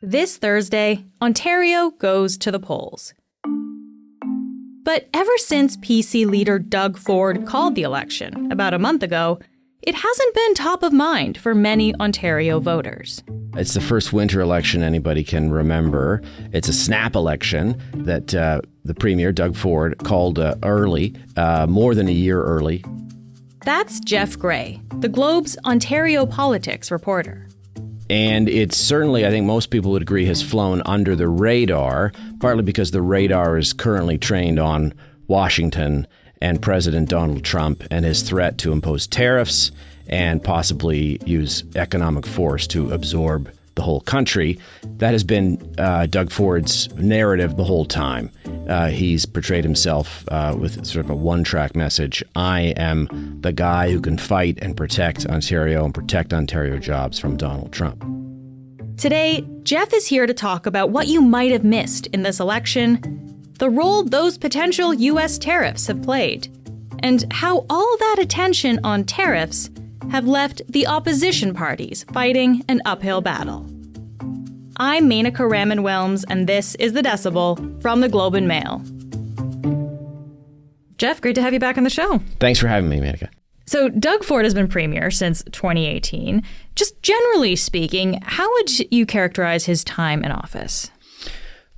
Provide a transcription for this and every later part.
This Thursday, Ontario goes to the polls. But ever since PC leader Doug Ford called the election about a month ago, it hasn't been top of mind for many Ontario voters. It's the first winter election anybody can remember. It's a snap election that the Premier, Doug Ford, called early, more than a year early. That's Jeff Gray, the Globe's Ontario politics reporter. And it's certainly, I think most people would agree, has flown under the radar, partly because the radar is currently trained on Washington and President Donald Trump and his threat to impose tariffs and possibly use economic force to absorb the whole country. That has been Doug Ford's narrative the whole time. He's portrayed himself with sort of a one-track message. I am the guy who can fight and protect Ontario and protect Ontario jobs from Donald Trump. Today, Jeff is here to talk about what you might have missed in this election, the role those potential U.S. tariffs have played, and how all that attention on tariffs have left the opposition parties fighting an uphill battle. I'm Menaka Raman-Wilms, and this is The Decibel from the Globe and Mail. Jeff, great to have you back on the show. Thanks for having me, Menaka. So Doug Ford has been premier since 2018. Just generally speaking, how would you characterize his time in office?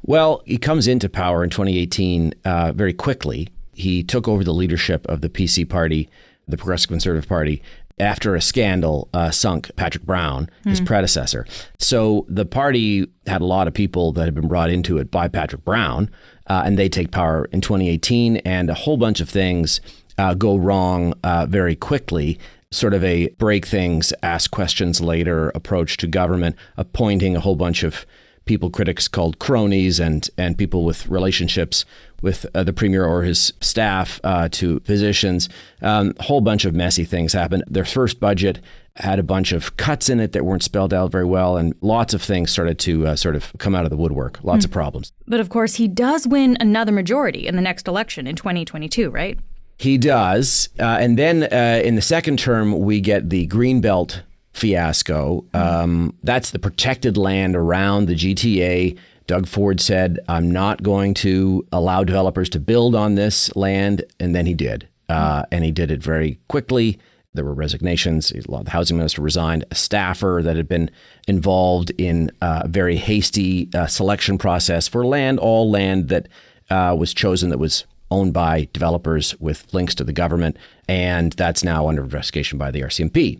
Well, he comes into power in 2018 very quickly. He took over the leadership of the PC party, the Progressive Conservative Party, after a scandal sunk Patrick Brown, his predecessor. So the party had a lot of people that had been brought into it by Patrick Brown, and they take power in 2018, and a whole bunch of things go wrong very quickly. Sort of a break things, ask questions later approach to government, appointing a whole bunch of people critics called cronies and people with relationships with the premier or his staff to positions. A whole bunch of messy things happened. Their first budget had a bunch of cuts in it that weren't spelled out very well, and lots of things started to sort of come out of the woodwork. Lots of problems. But of course, he does win another majority in the next election in 2022, right? He does. And then in the second term, we get the Greenbelt fiasco. That's the protected land around the GTA. Doug Ford said, I'm not going to allow developers to build on this land. And then he did. And he did it very quickly. There were resignations. The housing minister resigned. A staffer that had been involved in a very hasty selection process for land, all land that was chosen that was owned by developers with links to the government, and that's now under investigation by the RCMP.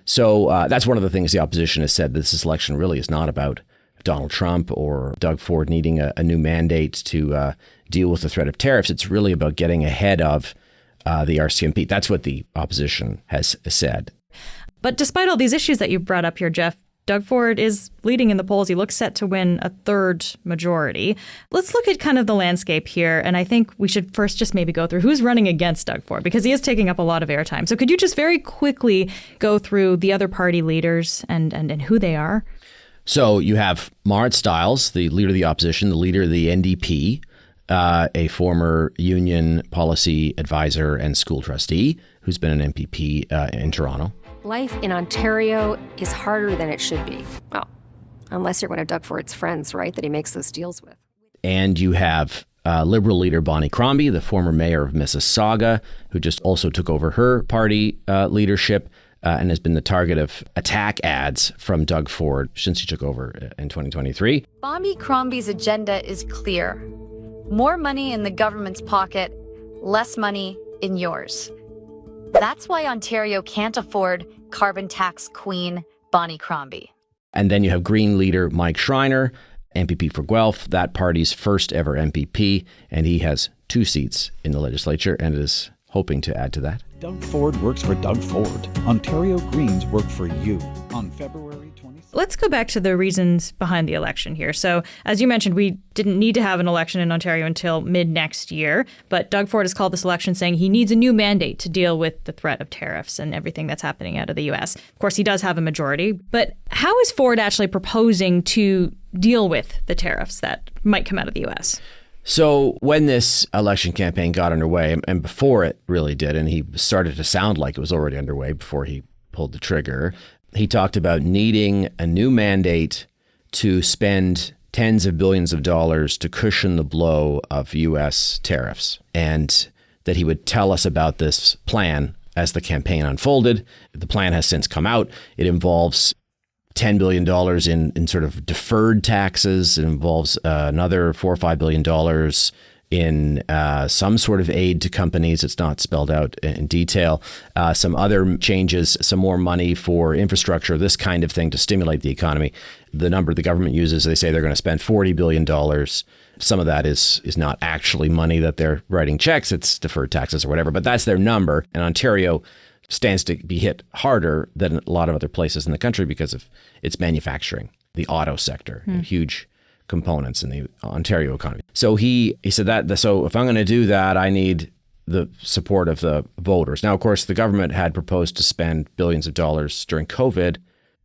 So that's one of the things the opposition has said, that this election really is not about Donald Trump or Doug Ford needing a new mandate to deal with the threat of tariffs. It's really about getting ahead of the RCMP. That's what the opposition has said. But despite all these issues that you brought up here, Jeff, Doug Ford is leading in the polls. He looks set to win a third majority. Let's look at kind of the landscape here. And I think we should first just maybe go through who's running against Doug Ford, because he is taking up a lot of airtime. So could you just very quickly go through the other party leaders and who they are? So you have Marit Stiles, the leader of the opposition, the leader of the NDP, a former union policy advisor and school trustee who's been an MPP in Toronto. Life in Ontario is harder than it should be. Well, unless you're one of Doug Ford's friends, right, that he makes those deals with. And you have Liberal leader Bonnie Crombie, the former mayor of Mississauga, who just also took over her party leadership and has been the target of attack ads from Doug Ford since he took over in 2023. Bonnie Crombie's agenda is clear. More money in the government's pocket, less money in yours. That's why Ontario can't afford carbon tax queen Bonnie Crombie. And then you have Green leader Mike Schreiner, MPP for Guelph, that party's first ever MPP, and he has 2 seats in the legislature and is hoping to add to that. Doug Ford works for Doug Ford. Ontario Greens work for you. On February 26th. Let's go back to the reasons behind the election here. So, as you mentioned, we didn't need to have an election in Ontario until mid-next year, but Doug Ford has called this election saying he needs a new mandate to deal with the threat of tariffs and everything that's happening out of the U.S. Of course, he does have a majority, but how is Ford actually proposing to deal with the tariffs that might come out of the U.S.? So when this election campaign got underway, and before it really did, and he started to sound like it was already underway before he pulled the trigger, he talked about needing a new mandate to spend tens of billions of dollars to cushion the blow of U.S. tariffs, and that he would tell us about this plan as the campaign unfolded. The plan has since come out. It involves $10 billion in sort of deferred taxes. It involves another $4 or $5 billion in some sort of aid to companies. It's not spelled out in detail. Some other changes, some more money for infrastructure, this kind of thing to stimulate the economy. The number the government uses, they say they're going to spend $40 billion. Some of that is not actually money that they're writing checks. It's deferred taxes or whatever, but that's their number. And Ontario stands to be hit harder than a lot of other places in the country because of its manufacturing, the auto sector, huge components in the Ontario economy. So he said that, so if I'm going to do that, I need the support of the voters. Now, of course, the government had proposed to spend billions of dollars during COVID,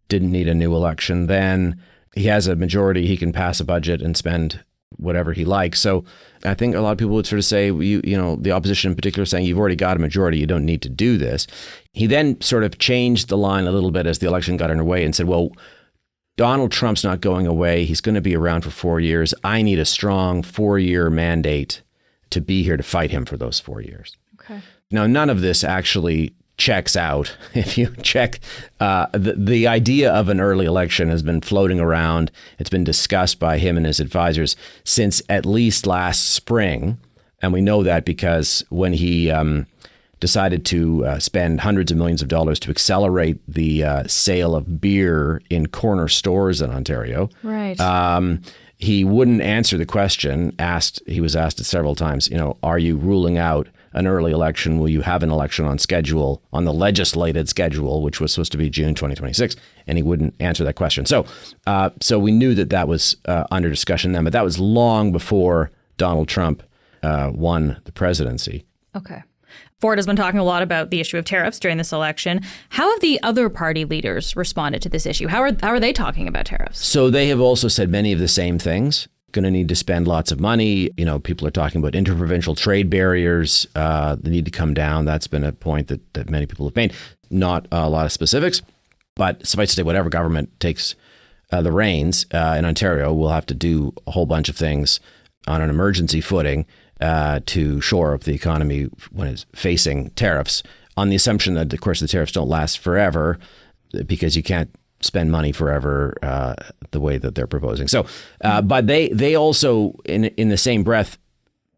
didn't need a new election then. He has a majority, he can pass a budget and spend whatever he likes. So I think a lot of people would sort of say, you know, the opposition in particular saying, you've already got a majority, you don't need to do this. He then sort of changed the line a little bit as the election got underway and said, well, Donald Trump's not going away. He's going to be around for 4 years. I need a strong 4-year mandate to be here to fight him for those 4 years. Okay. Now, none of this actually checks out. If you check, the idea of an early election has been floating around. It's been discussed by him and his advisors since at least last spring. And we know that because when he decided to spend hundreds of millions of dollars to accelerate the sale of beer in corner stores in Ontario. Right. He wouldn't answer the question. He was asked it several times, you know, are you ruling out an early election? Will you have an election on schedule, on the legislated schedule, which was supposed to be June 2026? And he wouldn't answer that question. So we knew that was under discussion then, but that was long before Donald Trump won the presidency. Okay. Ford has been talking a lot about the issue of tariffs during this election. How have the other party leaders responded to this issue? How are they talking about tariffs? So they have also said many of the same things. Going to need to spend lots of money. You know, people are talking about interprovincial trade barriers. They need to come down. That's been a point that many people have made. Not a lot of specifics, but suffice to say, whatever government takes the reins in Ontario will have to do a whole bunch of things on an emergency footing to shore up the economy when it's facing tariffs, on the assumption that, of course, the tariffs don't last forever, because you can't spend money forever the way that they're proposing. So, but they also, in the same breath,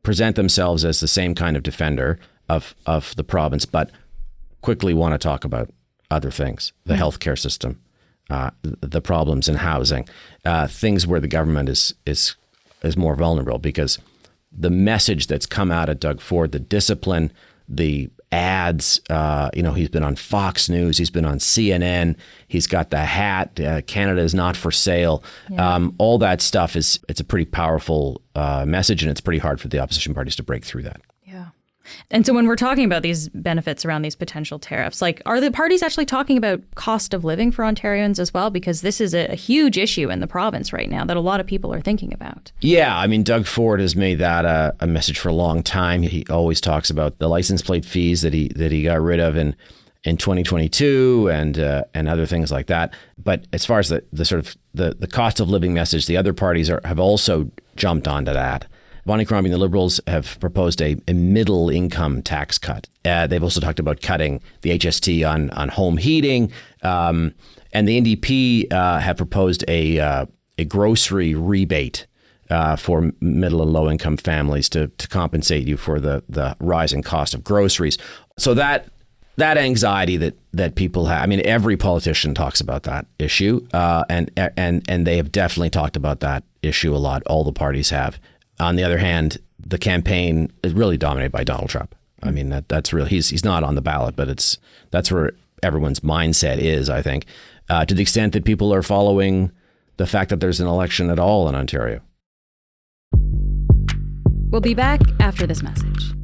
present themselves as the same kind of defender of the province, but quickly want to talk about other things, the healthcare system, the problems in housing, things where the government is more vulnerable, because the message that's come out of Doug Ford, the discipline, the ads, he's been on Fox News, he's been on CNN, he's got the hat, Canada is not for sale. Yeah. All that stuff it's a pretty powerful message, and it's pretty hard for the opposition parties to break through that. Yeah. And so when we're talking about these benefits around these potential tariffs, like, are the parties actually talking about cost of living for Ontarians as well? Because this is a huge issue in the province right now that a lot of people are thinking about. Yeah, I mean, Doug Ford has made that a message for a long time. He always talks about the license plate fees that he got rid of in 2022 and other things like that. But as far as the sort of the cost of living message, the other parties have also jumped onto that. Bonnie Crombie and the Liberals have proposed a middle income tax cut. They've also talked about cutting the HST on home heating. And the NDP have proposed a grocery rebate for middle and low income families to compensate you for the rising cost of groceries. So that anxiety that people have, I mean, every politician talks about that issue, and they have definitely talked about that issue a lot. All the parties have. On the other hand, the campaign is really dominated by Donald Trump. I mean, that's really, he's not on the ballot, but that's where everyone's mindset is, I think, to the extent that people are following the fact that there's an election at all in Ontario. We'll be back after this message.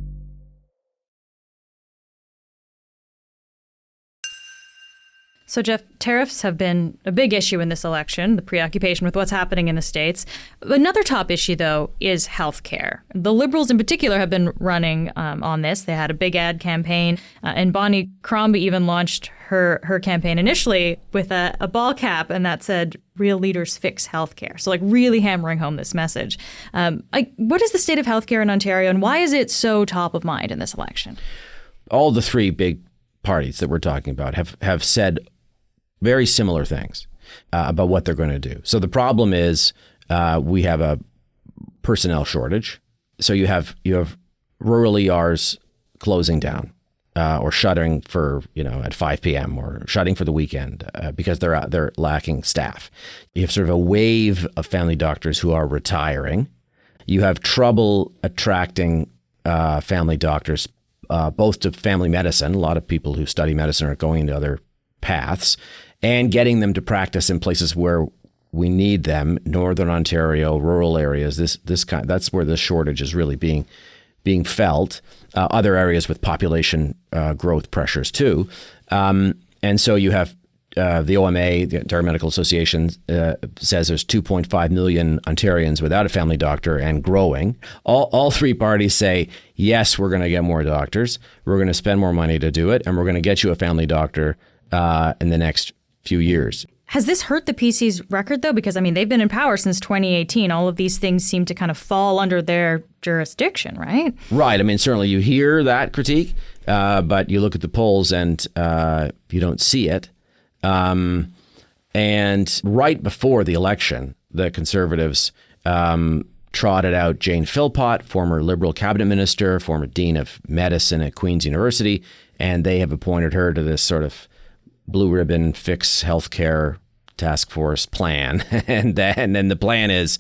So, Jeff, tariffs have been a big issue in this election, the preoccupation with what's happening in the states. Another top issue, though, is health care. The Liberals in particular have been running on this. They had a big ad campaign, and Bonnie Crombie even launched her campaign initially with a ball cap, and that said, "Real leaders fix health care." So, like, really hammering home this message. What is the state of health care in Ontario, and why is it so top of mind in this election? All the three big parties that we're talking about have said very similar things about what they're going to do. So the problem is we have a personnel shortage. So you have rural ERs closing down or shuttering for at 5 p.m. or shutting for the weekend because they're lacking staff. You have sort of a wave of family doctors who are retiring. You have trouble attracting family doctors both to family medicine. A lot of people who study medicine are going into other paths, and getting them to practice in places where we need them, Northern Ontario, rural areas. That's where the shortage is really being felt. Other areas with population growth pressures too, and so you have the OMA, the Ontario Medical Association, says there's 2.5 million Ontarians without a family doctor and growing. All three parties say, yes, we're going to get more doctors. We're going to spend more money to do it, and we're going to get you a family doctor in the next few years. Has this hurt the PC's record, though? Because, they've been in power since 2018. All of these things seem to kind of fall under their jurisdiction, right? Right. Certainly you hear that critique, but you look at the polls and you don't see it. And right before the election, the Conservatives trotted out Jane Philpott, former Liberal cabinet minister, former dean of medicine at Queen's University, and they have appointed her to this sort of blue ribbon fix healthcare task force plan. and then the plan is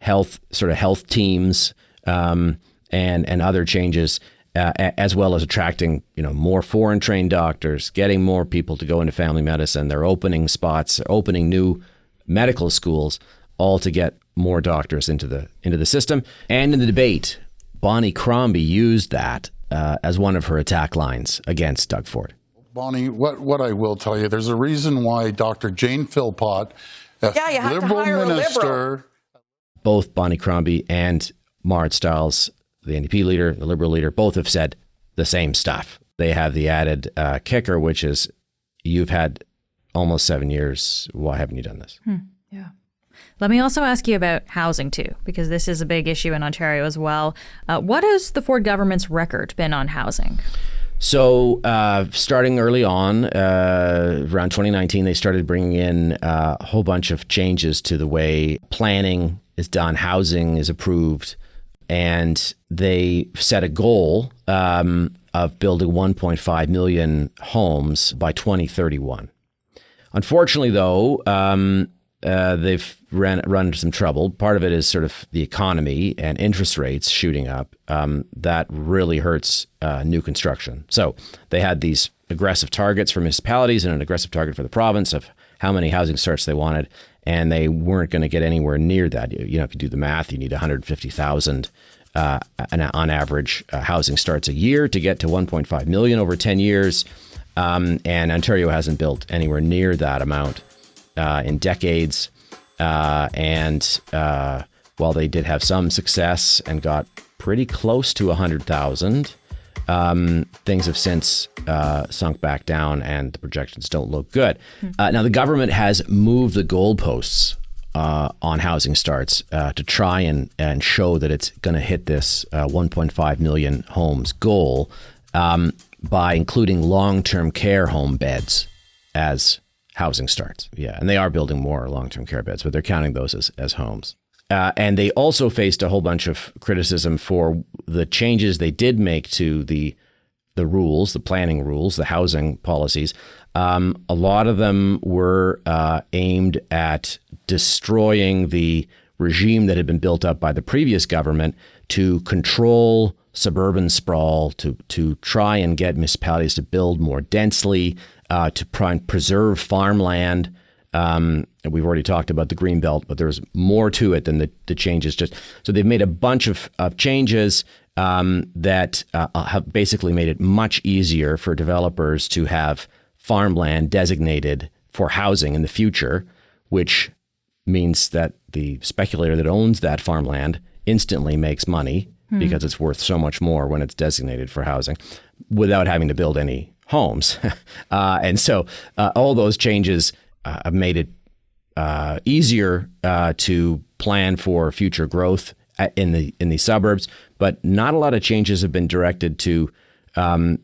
health teams and other changes, as well as attracting more foreign trained doctors, getting more people to go into family medicine. They're opening spots, opening new medical schools, all to get more doctors into the system. And in the debate, Bonnie Crombie used that as one of her attack lines against Doug Ford. Bonnie, what I will tell you, there's a reason why Dr. Jane Philpott, a Liberal minister. Both Bonnie Crombie and Marit Stiles, the NDP leader, the Liberal leader, both have said the same stuff. They have the added kicker, which is, you've had almost 7 years. Why haven't you done this? Yeah. Let me also ask you about housing, too, because this is a big issue in Ontario as well. What has the Ford government's record been on housing? So starting early on, around 2019, they started bringing in a whole bunch of changes to the way planning is done, housing is approved, and they set a goal of building 1.5 million homes by 2031. Unfortunately, though, they've run into some trouble. Part of it is sort of the economy and interest rates shooting up. That really hurts new construction. So they had these aggressive targets for municipalities and an aggressive target for the province of how many housing starts they wanted, and they weren't going to get anywhere near that. If you do the math, you need 150,000 on average housing starts a year to get to 1.5 million over 10 years. And Ontario hasn't built anywhere near that amount in decades. And while they did have some success and got pretty close to 100,000, things have since sunk back down and the projections don't look good. Now, the government has moved the goalposts on housing starts to try and show that it's going to hit this 1.5 million homes goal by including long-term care home beds as housing starts. Yeah, and they are building more long-term care beds, but they're counting those as homes. And they also faced a whole bunch of criticism for the changes they did make to the rules, the planning rules, the housing policies. A lot of them were aimed at destroying the regime that had been built up by the previous government to control suburban sprawl, to try and get municipalities to build more densely, to preserve farmland. We've already talked about the green belt, but there's more to it than the changes. So they've made a bunch of changes that have basically made it much easier for developers to have farmland designated for housing in the future, which means that the speculator that owns that farmland instantly makes money because it's worth so much more when it's designated for housing without having to build any homes. And so all those changes have made it easier to plan for future growth in the suburbs, but not a lot of changes have been directed to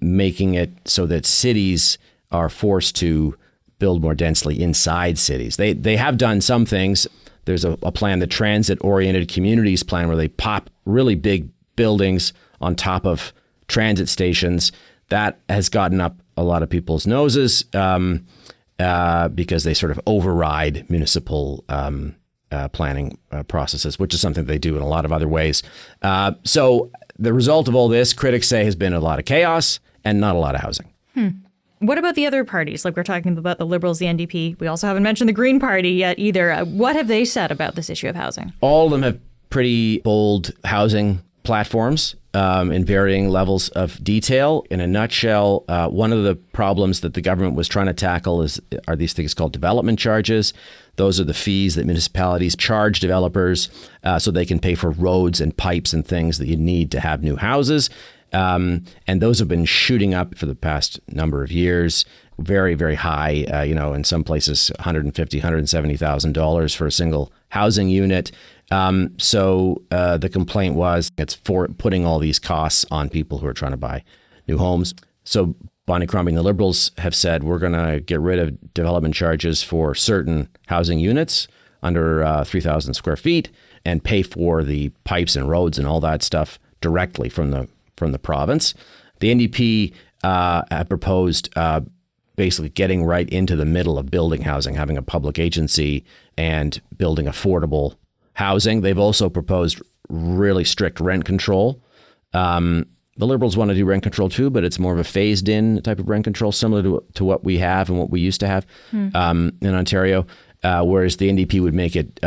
making it so that cities are forced to build more densely inside cities. They have done some things. There's a plan, the transit-oriented communities plan, where they pop really big buildings on top of transit stations. That has gotten up a lot of people's noses because they sort of override municipal planning processes, which is something they do in a lot of other ways. So the result of all this, critics say, has been a lot of chaos and not a lot of housing. What about the other parties? Like, we're talking about the Liberals, the NDP. We also haven't mentioned the Green Party yet either. What have they said about this issue of housing? All of them have pretty bold housing platforms in varying levels of detail. In a nutshell, one of the problems that the government was trying to tackle are these things called development charges. Those are the fees that municipalities charge developers so they can pay for roads and pipes and things that you need to have new houses. And those have been shooting up for the past number of years, very, very high, in some places $150,000, $170,000 for a single housing unit. So the complaint was it's for putting all these costs on people who are trying to buy new homes. So Bonnie Crombie and the Liberals have said, we're going to get rid of development charges for certain housing units under 3,000 square feet and pay for the pipes and roads and all that stuff directly from the province. The NDP have proposed basically getting right into the middle of building housing, having a public agency and building affordable housing. They've also proposed really strict rent control. The Liberals want to do rent control too, but it's more of a phased-in type of rent control, similar to what we have and what we used to have in Ontario, whereas the NDP would make it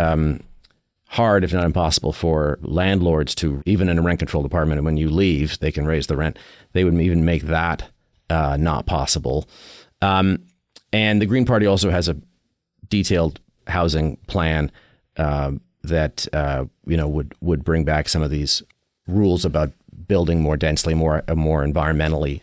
hard, if not impossible, for landlords to, even in a rent control department, and when you leave, they can raise the rent. They would even make that not possible. And the Green Party also has a detailed housing plan that would bring back some of these rules about building more densely, more environmentally.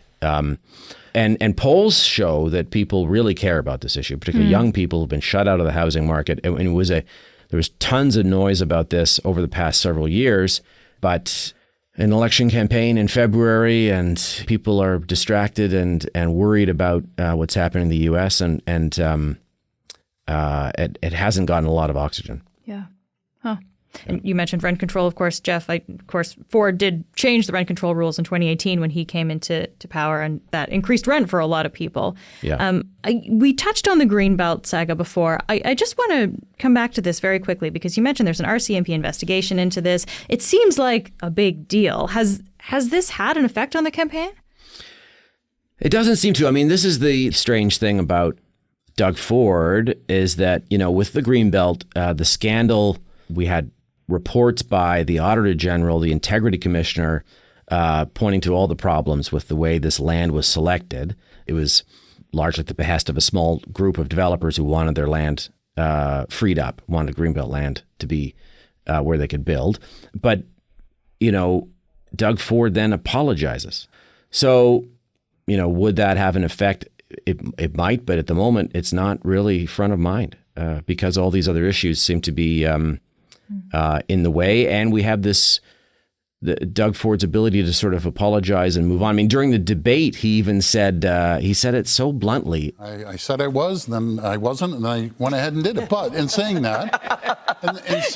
And polls show that people really care about this issue, particularly young people who've been shut out of the housing market. And there was tons of noise about this over the past several years, but an election campaign in February, and people are distracted and worried about what's happening in the U.S. and it hasn't gotten a lot of oxygen. Yeah. Huh. And you mentioned rent control, of course, Jeff. Of course, Ford did change the rent control rules in 2018 when he came into power, and that increased rent for a lot of people. Yeah. We touched on the Greenbelt saga before. I just want to come back to this very quickly because you mentioned there's an RCMP investigation into this. It seems like a big deal. Has this had an effect on the campaign? It doesn't seem to. I mean, this is the strange thing about Doug Ford is that, with the Greenbelt, the scandal, we had reports by the Auditor General, the Integrity Commissioner, pointing to all the problems with the way this land was selected. It was largely at the behest of a small group of developers who wanted their land freed up, wanted Greenbelt land to be where they could build. But, Doug Ford then apologizes. So, would that have an effect? It might, but at the moment, it's not really front of mind because all these other issues seem to be in the way. And we have Doug Ford's ability to sort of apologize and move on. I mean, during the debate, he even said, he said it so bluntly. I said I was, then I wasn't, and I went ahead and did it. But in saying that, let's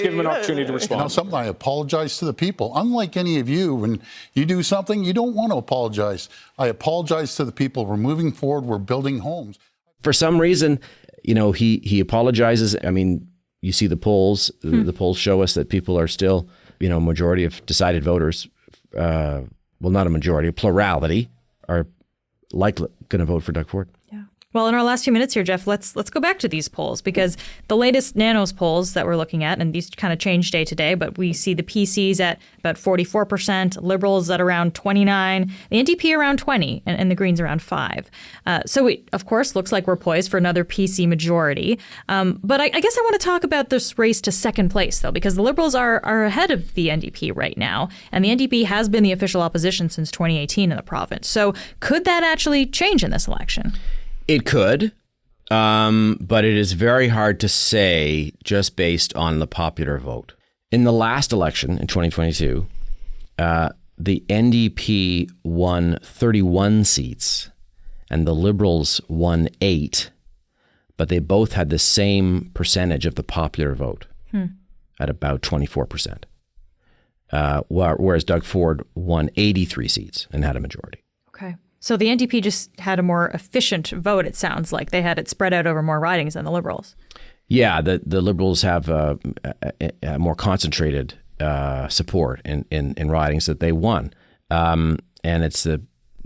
give him an opportunity to respond. Something, I apologize to the people. Unlike any of you, when you do something, you don't want to apologize. I apologize to the people. We're moving forward. We're building homes. For some reason, he apologizes. I mean, you see the polls. The polls show us that people are still, a majority of decided voters, well, not a majority, a plurality, are likely going to vote for Doug Ford. Yeah. Well, in our last few minutes here, Jeff, let's go back to these polls, because the latest Nanos polls that we're looking at, and these kind of change day to day, but we see the PCs at about 44%, Liberals at around 29%, the NDP around 20%, and the Greens around 5%. So it, of course, looks like we're poised for another PC majority. But I guess I want to talk about this race to second place, though, because the Liberals are ahead of the NDP right now, and the NDP has been the official opposition since 2018 in the province. So could that actually change in this election? It could, but it is very hard to say just based on the popular vote. In the last election in 2022, the NDP won 31 seats and the Liberals won 8, but they both had the same percentage of the popular vote at about 24%, whereas Doug Ford won 83 seats and had a majority. Okay. So the NDP just had a more efficient vote, it sounds like. They had it spread out over more ridings than the Liberals. Yeah, the Liberals have a more concentrated support in ridings that they won. And it's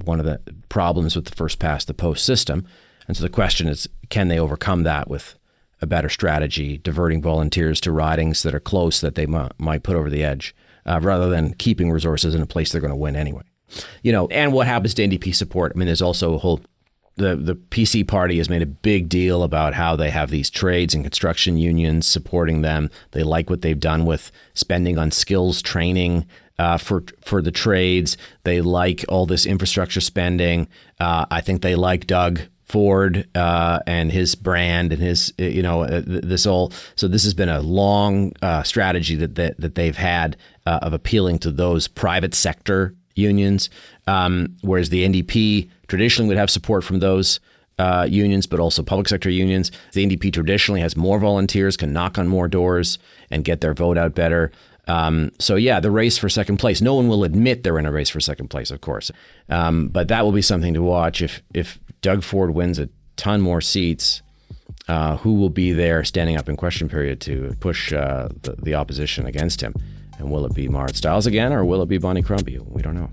one of the problems with the first past the post system. And so the question is, can they overcome that with a better strategy, diverting volunteers to ridings that are close that they might put over the edge, rather than keeping resources in a place they're going to win anyway? And what happens to NDP support? I mean, there's also a whole, the PC party has made a big deal about how they have these trades and construction unions supporting them. They like what they've done with spending on skills training for the trades. They like all this infrastructure spending. I think they like Doug Ford and his brand and his, this all. So this has been a long strategy that they've had of appealing to those private sector unions, whereas the NDP traditionally would have support from those unions, but also public sector unions. The NDP traditionally has more volunteers, can knock on more doors and get their vote out better. So yeah, the race for second place. No one will admit they're in a race for second place, of course. But that will be something to watch. If Doug Ford wins a ton more seats, who will be there standing up in question period to push the opposition against him? And will it be Marit Stiles again, or will it be Bonnie Crombie? We don't know.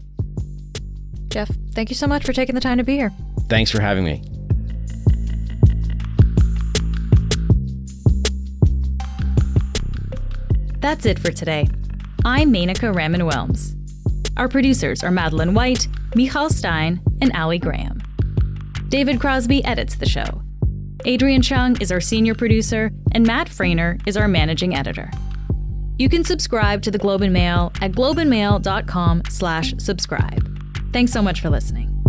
Jeff, thank you so much for taking the time to be here. Thanks for having me. That's it for today. I'm Menaka Raman-Wilms. Our producers are Madeline White, Michal Stein, and Ali Graham. David Crosby edits the show. Adrian Chung is our senior producer, and Matt Frainer is our managing editor. You can subscribe to the Globe and Mail at globeandmail.com/subscribe. Thanks so much for listening.